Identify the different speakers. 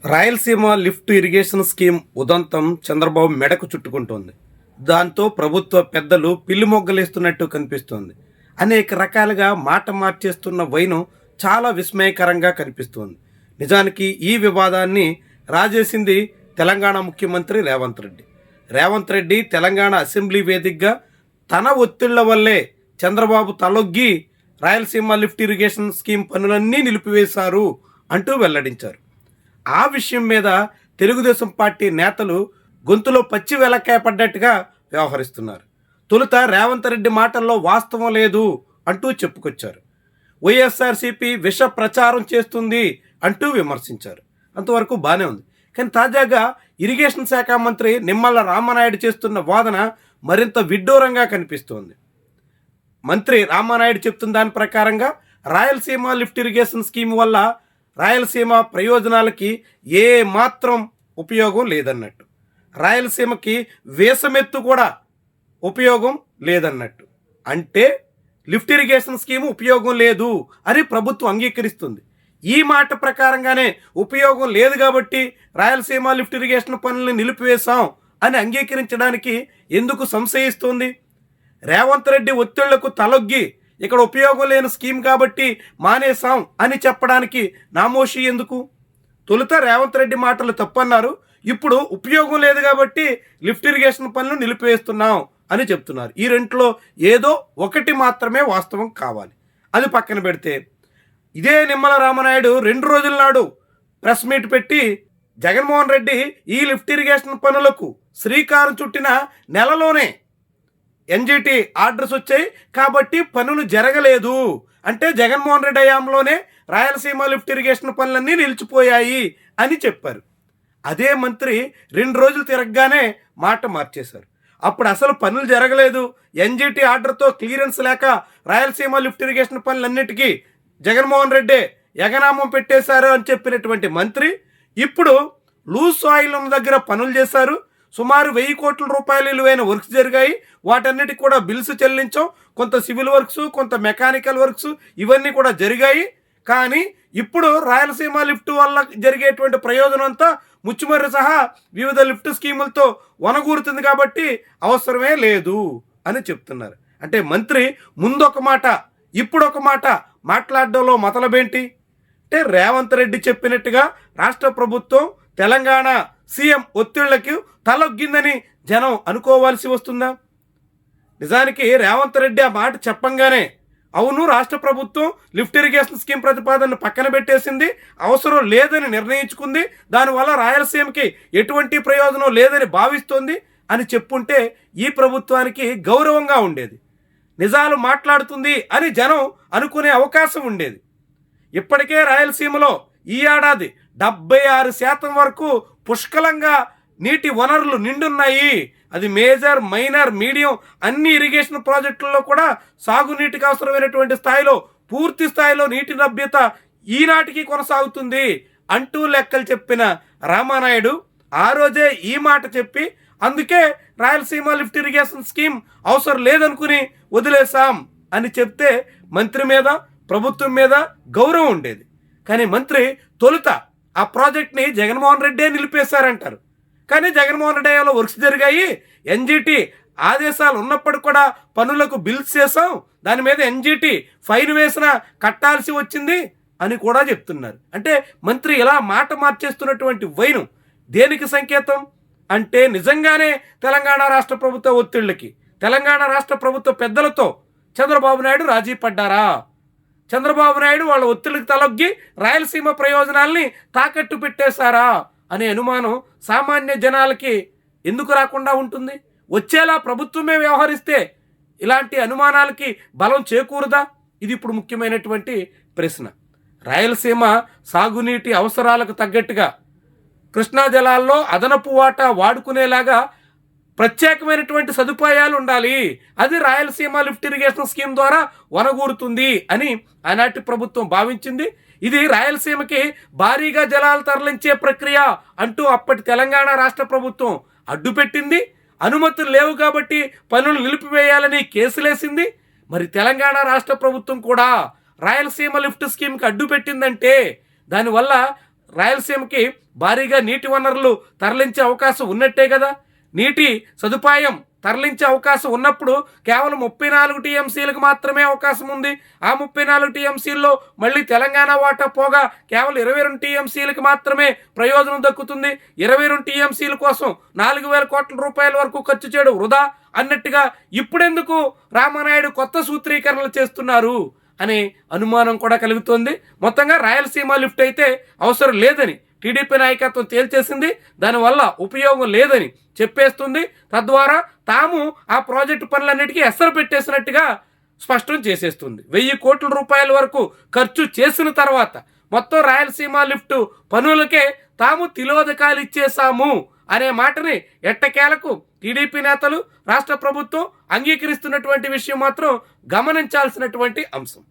Speaker 1: Rayalaseema lift irrigation scheme ఉదంతం చంద్రబాబు మెడకు చుట్టుకుంటోంది. దాంతో ప్రభుత్వ పెద్దలు పిల్లి మొగ్గలేస్తున్నట్టు కనిపిస్తోంది. అనేక రకాలుగా మాట మార్చేస్తున్న వైనం చాలా విస్మయకరంగా కనిపిస్తోంది. నిజానికి ఈ వివాదాన్ని రాజేసింది తెలంగాణ ముఖ్యమంత్రి రేవంత్ రెడ్డి. రేవంత్ రెడ్డి తెలంగాణ అసెంబ్లీ వేదికగా తన ఒత్తిళ్ల వల్లే చంద్రబాబు తలొగ్గి రాయలసీమ లిఫ్ట్ ఇరిగేషన్ స్కీమ్ పనులన్నీ నిలిపివేశారు అంటూ వెల్లడించారు. ఆ విషయం మీద తెలుగుదేశం పార్టీ నేతలు గొంతులో పచ్చి వెలక్కాయ పడ్డట్టుగా వ్యవహరిస్తున్నారు. తొలుత రేవంత్ రెడ్డి మాటల్లో వాస్తవం లేదు అంటూ చెప్పుకొచ్చారు. వైఎస్ఆర్సీపీ విష ప్రచారం చేస్తుంది అంటూ విమర్శించారు. అంతవరకు బాగానే ఉంది. కానీ తాజాగా ఇరిగేషన్ శాఖ మంత్రి నిమ్మల రామనాయుడు చేస్తున్న వాదన మరింత విడ్డూరంగా కనిపిస్తోంది. మంత్రి రామానాయుడు చెప్తున్న దాని ప్రకారంగా రాయలసీమ లిఫ్ట్ ఇరిగేషన్ స్కీమ్ వల్ల రాయలసీమ ప్రయోజనాలకి ఏ మాత్రం ఉపయోగం లేదన్నట్టు, రాయలసీమకి వేసమెత్తు కూడా ఉపయోగం లేదన్నట్టు. అంటే లిఫ్ట్ ఇరిగేషన్ స్కీమ్ ఉపయోగం లేదు అని ప్రభుత్వం అంగీకరిస్తుంది. ఈ మాట ప్రకారంగానే ఉపయోగం లేదు కాబట్టి రాయలసీమ లిఫ్ట్ ఇరిగేషన్ పనులను నిలిపివేశాం అని అంగీకరించడానికి ఎందుకు సంశయిస్తుంది? రేవంత్ రెడ్డి ఒత్తిళ్లకు తలొగ్గి ఇక్కడ ఉపయోగం లేని స్కీమ్ కాబట్టి మానేసాం అని చెప్పడానికి నామోషి ఎందుకు? తొలుత రేవంత్ రెడ్డి మాటలు తప్పన్నారు, ఇప్పుడు ఉపయోగం లేదు కాబట్టి లిఫ్ట్ ఇరిగేషన్ పనులు నిలిపివేస్తున్నాం అని చెప్తున్నారు. ఈ రెంట్లో ఏదో ఒకటి మాత్రమే వాస్తవం కావాలి. అది పక్కన పెడితే ఇదే నిమ్మల రామనాయుడు 2 రోజుల నాడు ప్రెస్ మీట్ పెట్టి జగన్మోహన్ రెడ్డి ఈ లిఫ్ట్ ఇరిగేషన్ పనులకు శ్రీకారం చుట్టిన నెలలోనే ఎన్జిటి ఆర్డర్స్ వచ్చాయి కాబట్టి పనులు జరగలేదు, అంటే జగన్మోహన్ రెడ్డి హయాంలోనే రాయలసీమ లిఫ్ట్ ఇరిగేషన్ పనులన్నీ నిలిచిపోయాయి అని చెప్పారు. అదే మంత్రి 2 రోజులు తిరగగానే మాట మార్చేశారు. అప్పుడు అసలు పనులు జరగలేదు, ఎన్జిటి ఆర్డర్తో క్లియరెన్స్ లేక రాయలసీమ లిఫ్ట్ ఇరిగేషన్ పనులన్నిటికీ జగన్మోహన్ రెడ్డి ఎగనామం పెట్టేశారు అని చెప్పినటువంటి మంత్రి ఇప్పుడు లూజ్ సాయిల్ ఉన్న దగ్గర పనులు చేశారు. సుమారు 1000 కోట్ల రూపాయలు విలువైన వర్క్స్ జరిగాయి. వాటన్నిటికి కూడా బిల్స్ చెల్లించాం. కొంత సివిల్ వర్క్స్, కొంత మెకానికల్ వర్క్స్ ఇవన్నీ కూడా జరిగాయి. కానీ ఇప్పుడు రాయలసీమ లిఫ్ట్ వల్ల జరిగేటువంటి ప్రయోజనం అంతా ముచ్చుమర్రి సహా వివిధ లిఫ్ట్ స్కీములతో వనగూరుతుంది కాబట్టి అవసరమే లేదు అని చెప్తున్నారు. అంటే మంత్రి ముందొక మాట ఇప్పుడు ఒక మాట మాట్లాడడంలో మతలబేంటి? అంటే రేవంత్ రెడ్డి చెప్పినట్టుగా రాష్ట్ర ప్రభుత్వం తెలంగాణ సీఎం ఒత్తిళ్లకు తలొగ్గిందని జనం అనుకోవాల్సి వస్తుందా? నిజానికి రేవంత్ రెడ్డి ఆ మాట చెప్పంగానే అవును రాష్ట్ర ప్రభుత్వం లిఫ్ట్ ఇరిగేషన్ స్కీమ్ ప్రతిపాదనను పక్కన పెట్టేసింది, అవసరం లేదని నిర్ణయించుకుంది, దానివల్ల రాయలసీమకి ఎటువంటి ప్రయోజనం లేదని భావిస్తోంది అని చెప్పుంటే ఈ ప్రభుత్వానికి గౌరవంగా ఉండేది, నిజాలు మాట్లాడుతుంది అని జనం అనుకునే అవకాశం ఉండేది. ఇప్పటికే రాయలసీమలో ఈ ఏడాది 76% వరకు పుష్కలంగా నీటి వనరులు నిండున్నాయి. అది మేజర్, మైనర్, మీడియం అన్ని ఇరిగేషన్ ప్రాజెక్టుల్లో కూడా సాగునీటికి అవసరమైనటువంటి స్థాయిలో పూర్తి స్థాయిలో నీటి లభ్యత ఈనాటికి కొనసాగుతుంది అంటూ లెక్కలు చెప్పిన రామానాయుడు ఆ రోజే ఈ మాట చెప్పి అందుకే రాయలసీమ లిఫ్ట్ ఇరిగేషన్ స్కీమ్ అవసరం లేదనుకుని వదిలేసాం అని చెప్తే మంత్రి మీద ప్రభుత్వం మీద గౌరవం ఉండేది. కానీ మంత్రి తొలుత ఆ ప్రాజెక్ట్ని జగన్మోహన్ రెడ్డే నిలిపేశారంటారు. కానీ జగన్మోహన్ రెడ్డి హయాంలో వర్క్స్ జరిగాయి, ఎన్జిటి ఆదేశాలు ఉన్నప్పటికి కూడా పనులకు బిల్స్ చేసాం, దాని మీద ఎన్జిటి ఫైన్ వేసినా కట్టాల్సి వచ్చింది అని కూడా చెప్తున్నారు. అంటే మంత్రి ఇలా మాట మార్చేస్తున్నటువంటి వైనం దేనికి సంకేతం? అంటే నిజంగానే తెలంగాణ రాష్ట్ర ప్రభుత్వ ఒత్తిళ్లకి తెలంగాణ రాష్ట్ర ప్రభుత్వ పెద్దలతో చంద్రబాబు నాయుడు రాజీ పడ్డారా? చంద్రబాబు నాయుడు వాళ్ళ ఒత్తిడికి తలొగ్గి రాయలసీమ ప్రయోజనాల్ని తాకట్టు పెట్టేశారా అనే అనుమానం సామాన్య జనాలకి ఎందుకు రాకుండా ఉంటుంది? వచ్చేలా ప్రభుత్వమే వ్యవహరిస్తే ఇలాంటి అనుమానాలకి బలం చేకూరదా? ఇది ఇప్పుడు ముఖ్యమైనటువంటి ప్రశ్న. రాయలసీమ సాగునీటి అవసరాలకు తగ్గట్టుగా కృష్ణా జలాల్లో అదనపు వాటా వాడుకునేలాగా ప్రత్యేకమైనటువంటి సదుపాయాలు ఉండాలి, అది రాయలసీమ లిఫ్ట్ ఇరిగేషన్ స్కీమ్ ద్వారా వనగూరుతుంది అని ఆనాటి ప్రభుత్వం భావించింది. ఇది రాయలసీమకి భారీగా జలాలు తరలించే ప్రక్రియ అంటూ అప్పటి తెలంగాణ రాష్ట్ర ప్రభుత్వం అడ్డుపెట్టింది. అనుమతులు లేవు కాబట్టి పనులు నిలిపివేయాలని కేసులేసింది. మరి తెలంగాణ రాష్ట్ర ప్రభుత్వం కూడా రాయలసీమ లిఫ్ట్ స్కీమ్కి అడ్డుపెట్టిందంటే దానివల్ల రాయలసీమకి భారీగా నీటి వనరులు తరలించే అవకాశం ఉన్నట్టే కదా. నీటి సదుపాయం తరలించే అవకాశం ఉన్నప్పుడు కేవలం 34 టీఎంసీలకు మాత్రమే అవకాశం ఉంది. ఆ 34 టీఎంసీల్లో మళ్ళీ తెలంగాణ వాటా పోగా కేవలం 22 టీఎంసీలకు మాత్రమే ప్రయోజనం దక్కుతుంది. 22 టీఎంసీల కోసం 4,000 కోట్ల రూపాయల వరకు ఖర్చు చేయడం వృధా అన్నట్టుగా ఇప్పుడెందుకు రామానాయుడు కొత్త సూత్రీకరణలు చేస్తున్నారు అనే అనుమానం కూడా కలుగుతోంది. మొత్తంగా రాయలసీమ లిఫ్ట్ అయితే అవసరం లేదని టీడీపీ నాయకత్వం తేల్చేసింది. దానివల్ల ఉపయోగం లేదని చెప్పేస్తుంది. తద్వారా తాము ఆ ప్రాజెక్టు పనులన్నిటికీ ఎసరు పెట్టేసినట్టుగా స్పష్టం చేసేస్తుంది. 1000 కోట్ల రూపాయల వరకు ఖర్చు చేసిన తర్వాత మొత్తం రాయలసీమ లిఫ్ట్ పనులకే తాము తిలోదకాలు ఇచ్చేశాము అనే మాటని ఎట్టకేలకు టీడీపీ నేతలు రాష్ట్ర ప్రభుత్వం అంగీకరిస్తున్నటువంటి విషయం మాత్రం గమనించాల్సినటువంటి అంశం.